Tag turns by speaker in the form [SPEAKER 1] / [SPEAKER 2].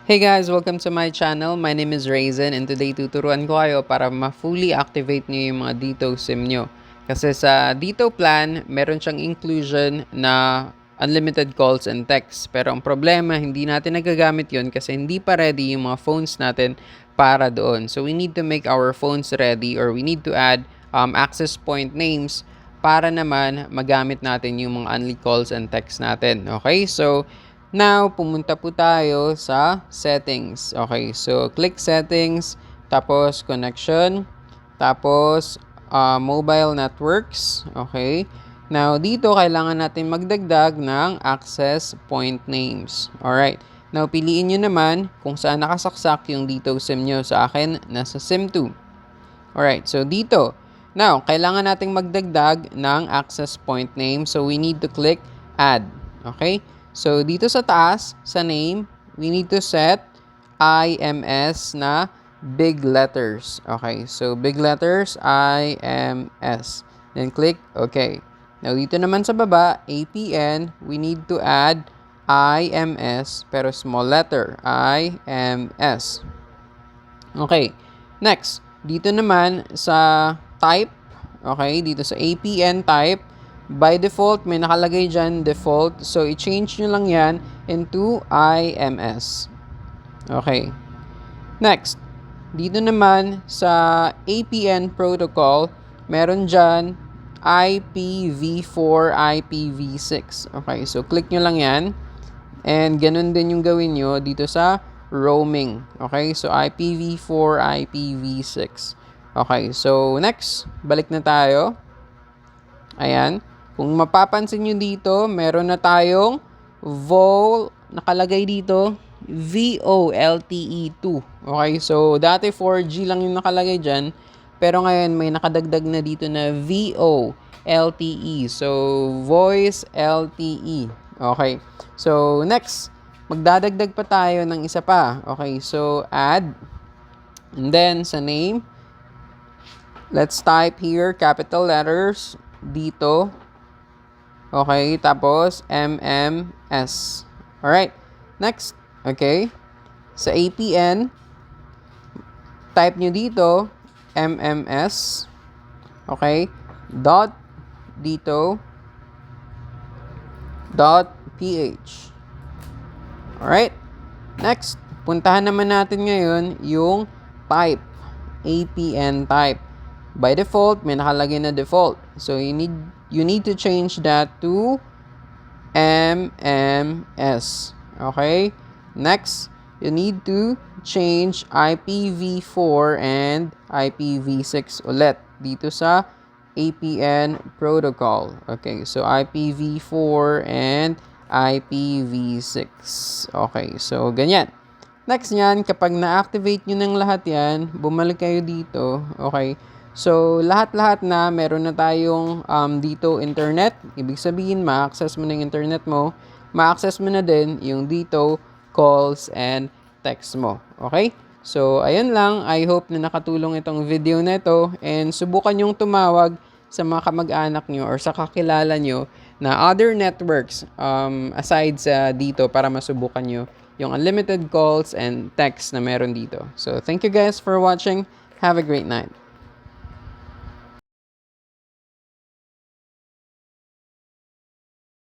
[SPEAKER 1] Hey guys! Welcome to my channel. My name is Raisin and today tuturuan ko kayo para ma-fully activate nyo yung mga Dito SIM nyo. Kasi sa Dito plan, meron siyang inclusion na unlimited calls and texts. Pero ang problema, hindi natin nagagamit yon kasi hindi pa ready yung mga phones natin para doon. So we need to make our phones ready or we need to add access point names para naman magamit natin yung mga only calls and texts natin. Okay? So now, pumunta po tayo sa settings. Okay, so click settings, tapos connection, tapos mobile networks. Okay, now dito kailangan natin magdagdag ng access point names. Alright, now piliin nyo naman kung saan nakasaksak yung dito SIM nyo. Sa akin, nasa SIM 2. Alright, so dito. Now, kailangan nating magdagdag ng access point name. So, we need to click add. Okay? So, dito sa taas, sa name, we need to set IMS na big letters. Okay, so big letters, IMS. Then click OK. Now, dito naman sa baba, APN, we need to add IMS, pero small letter, IMS. Okay, next. Dito naman sa type, okay, dito sa APN type, by default, may nakalagay dyan, default. So, i-change nyo lang yan into IMS. Okay. Next, dito naman sa APN protocol, meron dyan IPv4, IPv6. Okay, so click nyo lang yan. And ganun din yung gawin nyo dito sa roaming. Okay, so IPv4, IPv6. Okay, so next, balik na tayo. Ayan. Kung mapapansin nyo dito, meron na tayong nakalagay dito, VoLTE2. Okay, so dati 4G lang yung nakalagay dyan, pero ngayon may nakadagdag na dito na VoLTE. So, Voice LTE. Okay, so next, magdadagdag pa tayo ng isa pa. Okay, so add. And then, sa name, let's type here, capital letters, dito. Okay, tapos MMS. Alright, next. Okay, sa APN, type nyo dito, MMS. Okay, dot dito, .ph. Alright, next, puntahan naman natin ngayon yung type, APN type. By default, may nakalagay na default. So, you need to change that to MMS. Okay? Next, you need to change IPv4 and IPv6 ulit dito sa APN protocol. Okay, so IPv4 and IPv6. Okay, so ganyan. Next niyan, kapag na-activate nyo ng lahat yan, bumalik kayo dito. Okay, so lahat-lahat na meron na tayong dito internet. Ibig sabihin, ma-access mo na yung internet mo. Ma-access mo na din yung dito calls and text mo. Okay? So, ayun lang. I hope na nakatulong itong video na ito and subukan yung tumawag sa mga kamag-anak nyo or sa kakilala nyo na other networks aside sa dito para masubukan nyo yung unlimited calls and texts na meron dito. So, thank you guys for watching. Have a great night.